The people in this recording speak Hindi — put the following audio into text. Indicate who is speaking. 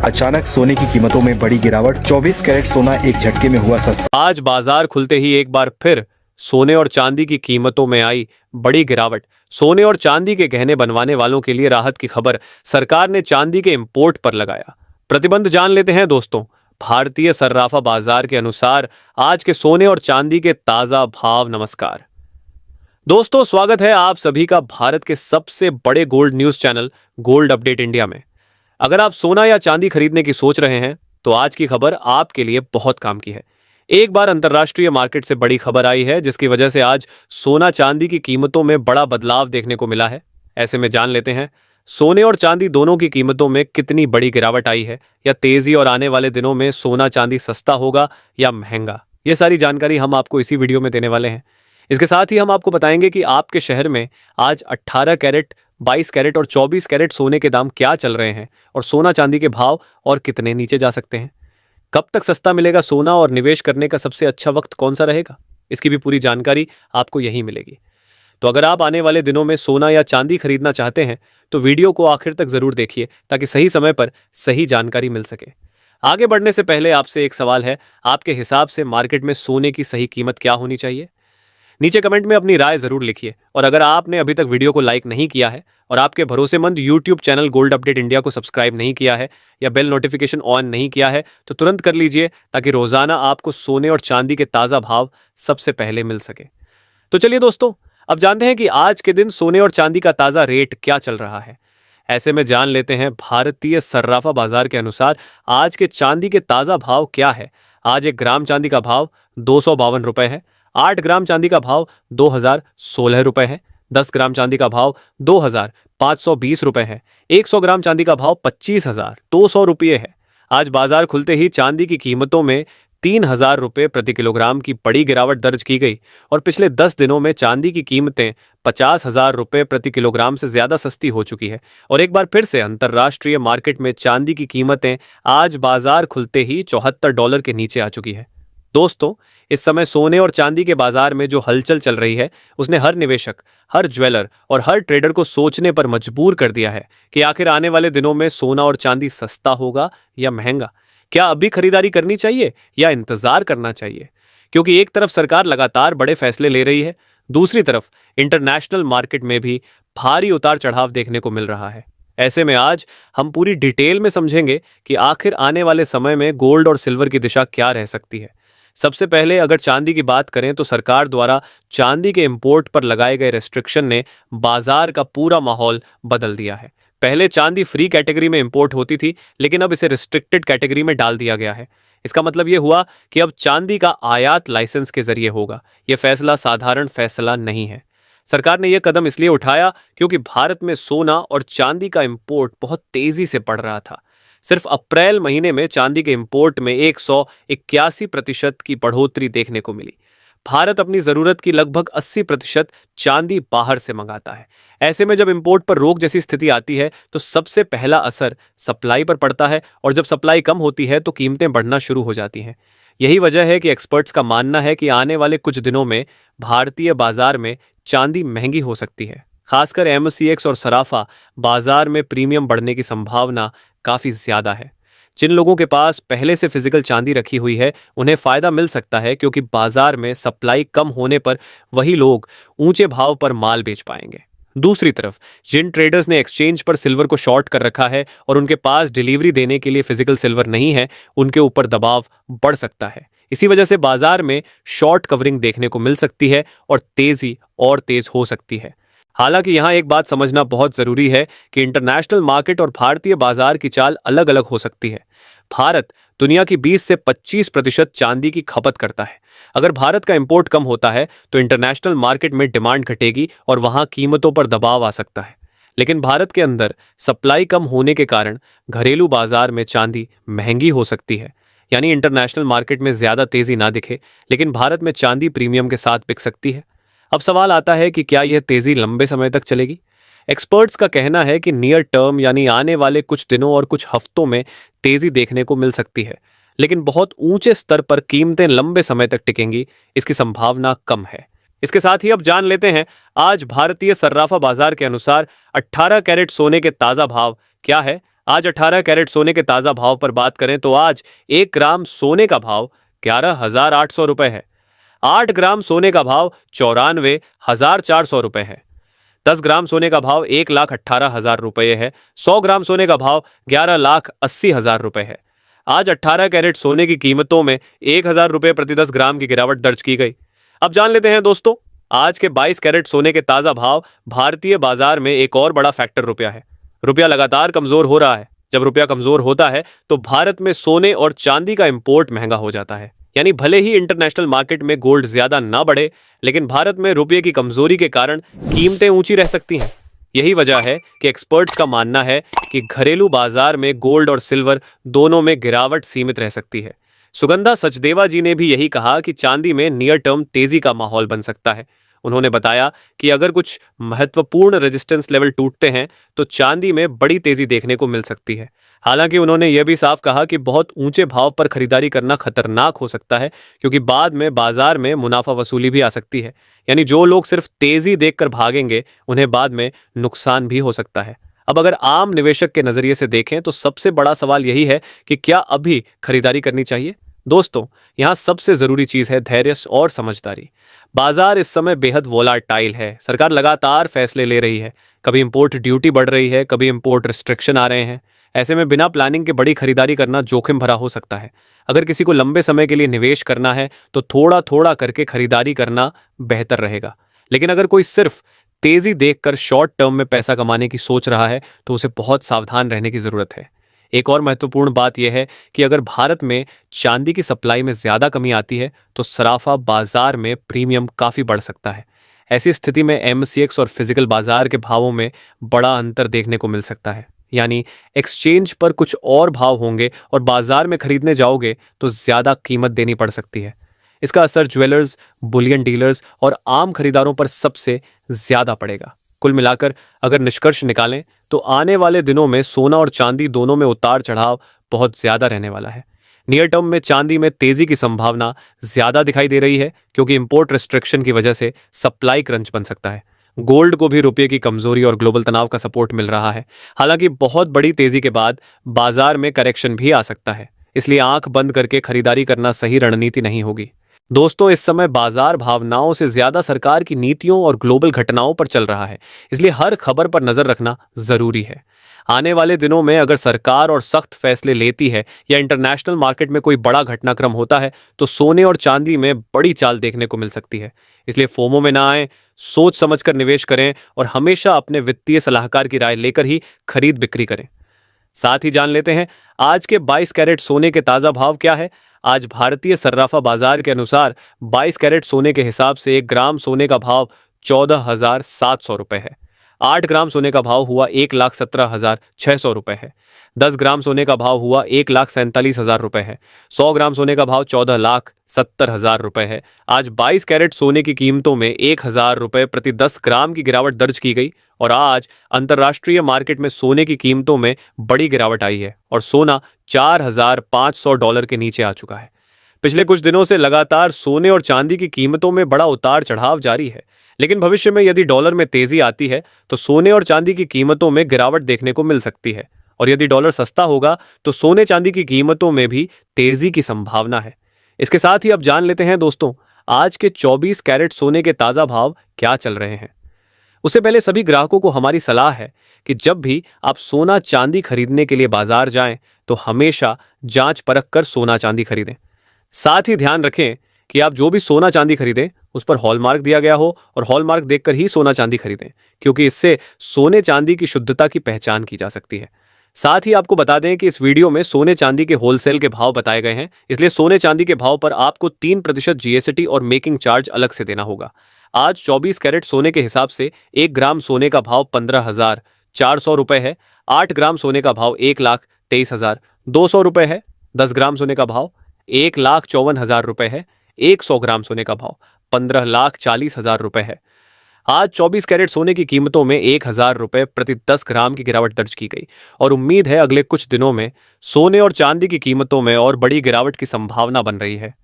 Speaker 1: अचानक सोने की कीमतों में बड़ी गिरावट, 24 कैरेट सोना एक झटके में हुआ सस्ता।
Speaker 2: आज बाजार खुलते ही एक बार फिर सोने और चांदी की कीमतों में आई बड़ी गिरावट। सोने और चांदी के गहने बनवाने वालों के लिए राहत की खबर, सरकार ने चांदी के इंपोर्ट पर लगाया प्रतिबंध। जान लेते हैं दोस्तों, भारतीय सर्राफा बाजार के अनुसार आज के सोने और चांदी के ताजा भाव। नमस्कार दोस्तों, स्वागत है आप सभी का भारत के सबसे बड़े gold news channel gold update India में। अगर आप सोना या चांदी खरीदने की सोच रहे हैं तो आज की खबर आपके लिए बहुत काम की है। एक बार अंतर्राष्ट्रीय मार्केट से बड़ी खबर आई है जिसकी वजह से आज सोना चांदी की कीमतों में बड़ा बदलाव देखने को मिला है। ऐसे में जान लेते हैं सोने और चांदी दोनों की कीमतों में कितनी बड़ी गिरावट आई है, या तेजी और आने वाले दिनों में सोना चांदी सस्ता होगा या महंगा। ये सारी जानकारी हम आपको इसी वीडियो में देने वाले हैं। इसके साथ ही हम आपको बताएंगे कि आपके शहर में आज 18 कैरेट, 22 कैरेट और 24 कैरेट सोने के दाम क्या चल रहे हैं और सोना चांदी के भाव और कितने नीचे जा सकते हैं। कब तक सस्ता मिलेगा सोना और निवेश करने का सबसे अच्छा वक्त कौन सा रहेगा, इसकी भी पूरी जानकारी आपको यहीं मिलेगी। तो अगर आप आने वाले दिनों में सोना या चांदी खरीदना चाहते हैं तो वीडियो को आखिर तक जरूर देखिए ताकि सही समय पर सही जानकारी मिल सके। आगे बढ़ने से पहले आपसे एक सवाल है, आपके हिसाब से मार्केट में सोने की सही कीमत क्या होनी चाहिए? नीचे कमेंट में अपनी राय जरूर लिखिए। और अगर आपने अभी तक वीडियो को लाइक नहीं किया है और आपके भरोसेमंद YouTube channel gold update India को सब्सक्राइब नहीं किया है या बेल नोटिफिकेशन ऑन नहीं किया है तो तुरंत कर लीजिए ताकि रोजाना आपको सोने और चांदी के ताजा भाव सबसे पहले मिल सके। तो चलिए दोस्तों, अब जानते हैं कि आज के दिन सोने और चांदी का ताजा रेट क्या चल रहा है। ऐसे में जान लेते हैं भारतीय सर्राफा बाजार के अनुसार आज के चांदी के ताजा भाव क्या है। आज 1 ग्राम चांदी का भाव 252 रुपए है। 8 ग्राम चांदी का भाव 2016 रुपए है। 10 ग्राम चांदी का भाव 2520 रुपए है। 100 ग्राम चांदी का भाव 25,200 रुपये है। आज बाजार खुलते ही चांदी की कीमतों में 3,000 रुपये प्रति किलोग्राम की बड़ी गिरावट दर्ज की गई और पिछले 10 दिनों में चांदी की कीमतें 50,000 रुपये प्रति किलोग्राम से ज्यादा सस्ती हो चुकी है। और एक बार फिर से अंतर्राष्ट्रीय मार्केट में चांदी की कीमतें आज बाजार खुलते ही $74 के नीचे आ चुकी है। दोस्तों, इस समय सोने और चांदी के बाजार में जो हलचल चल रही है उसने हर निवेशक, हर ज्वेलर और हर ट्रेडर को सोचने पर मजबूर कर दिया है कि आखिर आने वाले दिनों में सोना और चांदी सस्ता होगा या महंगा। क्या अभी खरीदारी करनी चाहिए या इंतजार करना चाहिए? क्योंकि एक तरफ सरकार लगातार बड़े फैसले ले रही है, दूसरी तरफ इंटरनेशनल मार्केट में भी भारी उतार चढ़ाव देखने को मिल रहा है। ऐसे में आज हम पूरी डिटेल में समझेंगे कि आखिर आने वाले समय में गोल्ड और सिल्वर की दिशा क्या रह सकती है। सबसे पहले अगर चांदी की बात करें तो सरकार द्वारा चांदी के इंपोर्ट पर लगाए गए रेस्ट्रिक्शन ने बाजार का पूरा माहौल बदल दिया है। पहले चांदी फ्री कैटेगरी में इंपोर्ट होती थी, लेकिन अब इसे रिस्ट्रिक्टेड कैटेगरी में डाल दिया गया है। इसका मतलब यह हुआ कि अब चांदी का आयात लाइसेंस के जरिए होगा। यह फैसला साधारण फैसला नहीं है। सरकार ने यह कदम इसलिए उठाया क्योंकि भारत में सोना और चांदी का इंपोर्ट बहुत तेजी से बढ़ रहा था। सिर्फ अप्रैल महीने में चांदी के इंपोर्ट में 181% की बढ़ोतरी देखने को मिली। भारत अपनी जरूरत की लगभग 80% चांदी बाहर से मंगाता है। ऐसे में जब इंपोर्ट पर रोक जैसी स्थिति आती है तो सबसे पहला असर सप्लाई पर पड़ता है, और जब सप्लाई कम होती है तो कीमतें बढ़ना शुरू हो जाती हैं। यही वजह है कि एक्सपर्ट्स का मानना है कि आने वाले कुछ दिनों में भारतीय बाजार में चांदी महंगी हो सकती है। खासकर एमसीएक्स और सराफा बाजार में प्रीमियम बढ़ने की संभावना काफी ज्यादा है। जिन लोगों के पास पहले से फिजिकल चांदी रखी हुई है उन्हें फायदा मिल सकता है, क्योंकि बाजार में सप्लाई कम होने पर वही लोग ऊंचे भाव पर माल बेच पाएंगे। दूसरी तरफ जिन ट्रेडर्स ने एक्सचेंज पर सिल्वर को शॉर्ट कर रखा है और उनके पास डिलीवरी देने के लिए फिजिकल सिल्वर नहीं है, उनके ऊपर दबाव बढ़ सकता है। इसी वजह से बाजार में शॉर्ट कवरिंग देखने को मिल सकती है और तेजी और तेज हो सकती है। हालांकि यहां एक बात समझना बहुत जरूरी है कि इंटरनेशनल मार्केट और भारतीय बाजार की चाल अलग अलग हो सकती है। भारत दुनिया की 20 से 25% चांदी की खपत करता है। अगर भारत का इंपोर्ट कम होता है तो इंटरनेशनल मार्केट में डिमांड घटेगी और वहां कीमतों पर दबाव आ सकता है। लेकिन भारत के अंदर सप्लाई कम होने के कारण घरेलू बाजार में चांदी महंगी हो सकती है। यानी इंटरनेशनल मार्केट में ज्यादा तेजी ना दिखे, लेकिन भारत में चांदी प्रीमियम के साथ बिक सकती है। अब सवाल आता है कि क्या यह तेजी लंबे समय तक चलेगी? एक्सपर्ट्स का कहना है कि नियर टर्म यानी आने वाले कुछ दिनों और कुछ हफ्तों में तेजी देखने को मिल सकती है, लेकिन बहुत ऊंचे स्तर पर कीमतें लंबे समय तक टिकेंगी, इसकी संभावना कम है। इसके साथ ही अब जान लेते हैं आज भारतीय सर्राफा बाजार के अनुसार 18 कैरेट सोने के ताजा भाव क्या है। आज 18 कैरेट सोने के ताजा भाव पर बात करें तो आज 1 ग्राम सोने का भाव 11,800 रुपए है। 8 ग्राम सोने का भाव 94,400 रुपए है। 10 ग्राम सोने का भाव 1,18,000 रुपये है। 100 ग्राम सोने का भाव 11,80,000 रुपए है। आज 18 कैरेट सोने की कीमतों में 1,000 रुपये प्रति 10 ग्राम की गिरावट दर्ज की गई। अब जान लेते हैं दोस्तों, आज के 22 कैरेट सोने के ताजा भाव। भारतीय बाजार में एक और बड़ा फैक्टर रुपया है। रुपया लगातार कमजोर हो रहा है। जब रुपया कमजोर होता है तो भारत में सोने और चांदी का इंपोर्ट महंगा हो जाता है। यानी भले ही इंटरनेशनल मार्केट में गोल्ड ज्यादा ना बढ़े, लेकिन भारत में रुपये की कमजोरी के कारण कीमतें ऊंची रह सकती हैं। यही वजह है कि एक्सपर्ट्स का मानना है कि घरेलू बाजार में गोल्ड और सिल्वर दोनों में गिरावट सीमित रह सकती है। सुगंधा सचदेवा जी ने भी यही कहा कि चांदी में नियर टर्म तेजी का माहौल बन सकता है। उन्होंने बताया कि अगर कुछ महत्वपूर्ण रेजिस्टेंस लेवल टूटते हैं तो चांदी में बड़ी तेजी देखने को मिल सकती है। हालांकि उन्होंने यह भी साफ कहा कि बहुत ऊंचे भाव पर खरीदारी करना खतरनाक हो सकता है, क्योंकि बाद में बाजार में मुनाफा वसूली भी आ सकती है। यानी जो लोग सिर्फ तेजी देखकर भागेंगे उन्हें बाद में नुकसान भी हो सकता है। अब अगर आम निवेशक के नजरिए से देखें तो सबसे बड़ा सवाल यही है कि क्या अभी खरीदारी करनी चाहिए। दोस्तों, यहां सबसे जरूरी चीज है धैर्य और समझदारी। बाजार इस समय बेहद वोलाटाइल है। सरकार लगातार फैसले ले रही है। कभी इंपोर्ट ड्यूटी बढ़ रही है, कभी इंपोर्ट रिस्ट्रिक्शन आ रहे हैं। ऐसे में बिना प्लानिंग के बड़ी खरीदारी करना जोखिम भरा हो सकता है। अगर किसी को लंबे समय के लिए निवेश करना है तो थोड़ा थोड़ा करके खरीदारी करना बेहतर रहेगा। लेकिन अगर कोई सिर्फ तेजी देखकर शॉर्ट टर्म में पैसा कमाने की सोच रहा है तो उसे बहुत सावधान रहने की जरूरत है। एक और महत्वपूर्ण बात यह है कि अगर भारत में चांदी की सप्लाई में ज्यादा कमी आती है तो सराफा बाजार में प्रीमियम काफी बढ़ सकता है। ऐसी स्थिति में एमसीएक्स और फिजिकल बाजार के भावों में बड़ा अंतर देखने को मिल सकता है। यानी एक्सचेंज पर कुछ और भाव होंगे और बाजार में खरीदने जाओगे तो ज्यादा कीमत देनी पड़ सकती है। इसका असर ज्वेलर्स, बुलियन डीलर्स और आम खरीदारों पर सबसे ज्यादा पड़ेगा। कुल मिलाकर अगर निष्कर्ष निकालें तो आने वाले दिनों में सोना और चांदी दोनों में उतार चढ़ाव बहुत ज्यादा रहने वाला है। नियर टर्म में चांदी में तेजी की संभावना ज्यादा दिखाई दे रही है, क्योंकि इंपोर्ट रिस्ट्रिक्शन की वजह से सप्लाई क्रंच बन सकता है। गोल्ड को भी रुपये की कमजोरी और ग्लोबल तनाव का सपोर्ट मिल रहा है। हालांकि बहुत बड़ी तेजी के बाद बाजार में करेक्शन भी आ सकता है, इसलिए आंख बंद करके खरीदारी करना सही रणनीति नहीं होगी। दोस्तों, इस समय बाजार भावनाओं से ज्यादा सरकार की नीतियों और ग्लोबल घटनाओं पर चल रहा है, इसलिए हर खबर पर नजर रखना जरूरी है। आने वाले दिनों में अगर सरकार और सख्त फैसले लेती है या इंटरनेशनल मार्केट में कोई बड़ा घटनाक्रम होता है तो सोने और चांदी में बड़ी चाल देखने को मिल सकती है। इसलिए फोमो में ना आए, सोच समझकर निवेश करें और हमेशा अपने वित्तीय सलाहकार की राय लेकर ही खरीद बिक्री करें। साथ ही जान लेते हैं आज के 22 कैरेट सोने के ताजा भाव क्या है। आज भारतीय सर्राफा बाजार के अनुसार 22 कैरेट सोने के हिसाब से 1 ग्राम सोने का भाव 14,700 रुपए है। 8 ग्राम सोने का भाव हुआ 1,17,600 रुपए है। 10 ग्राम सोने का भाव हुआ 1,47,000 रुपए है। 100 ग्राम सोने का भाव 14,70,000 रुपए है। आज 22 कैरेट सोने की कीमतों में 1,000 रुपए प्रति 10 ग्राम की गिरावट दर्ज की गई और आज अंतर्राष्ट्रीय मार्केट में सोने की कीमतों में बड़ी गिरावट आई है और सोना $4,500 के नीचे आ चुका है। पिछले कुछ दिनों से लगातार सोने और चांदी की कीमतों में बड़ा उतार चढ़ाव जारी है, लेकिन भविष्य में यदि डॉलर में तेजी आती है तो सोने और चांदी की कीमतों में गिरावट देखने को मिल सकती है, और यदि डॉलर सस्ता होगा तो सोने चांदी की कीमतों में भी तेजी की संभावना है। इसके साथ ही अब जान लेते हैं दोस्तों, आज के 24 कैरेट सोने के ताजा भाव क्या चल रहे हैं। उससे पहले सभी ग्राहकों को हमारी सलाह है कि जब भी आप सोना चांदी खरीदने के लिए बाजार जाएं तो हमेशा जांच परख कर सोना चांदी खरीदें। साथ ही ध्यान रखें कि आप जो भी सोना चांदी खरीदें उस पर हॉलमार्क दिया गया हो और हॉलमार्क देखकर ही सोना चांदी खरीदें, क्योंकि इससे सोने चांदी की शुद्धता की पहचान की जा सकती है। साथ ही आपको बता दें कि इस वीडियो में सोने चांदी के होलसेल के भाव बताए गए हैं, इसलिए सोने चांदी के भाव पर आपको 3% जीएसटी और मेकिंग चार्ज अलग से देना होगा। आज 24 कैरेट सोने के हिसाब से 1 ग्राम सोने का भाव 15,400 रुपए है। 8 ग्राम सोने का भाव 1,23,200 रुपए है। 10 ग्राम सोने का भाव 1,54,000 रुपए है। 100 ग्राम सोने का भाव 15,40,000 रुपए है। आज 24 कैरेट सोने की कीमतों में 1,000 रुपए प्रति 10 ग्राम की गिरावट दर्ज की गई और उम्मीद है अगले कुछ दिनों में सोने और चांदी की कीमतों में और बड़ी गिरावट की संभावना बन रही है।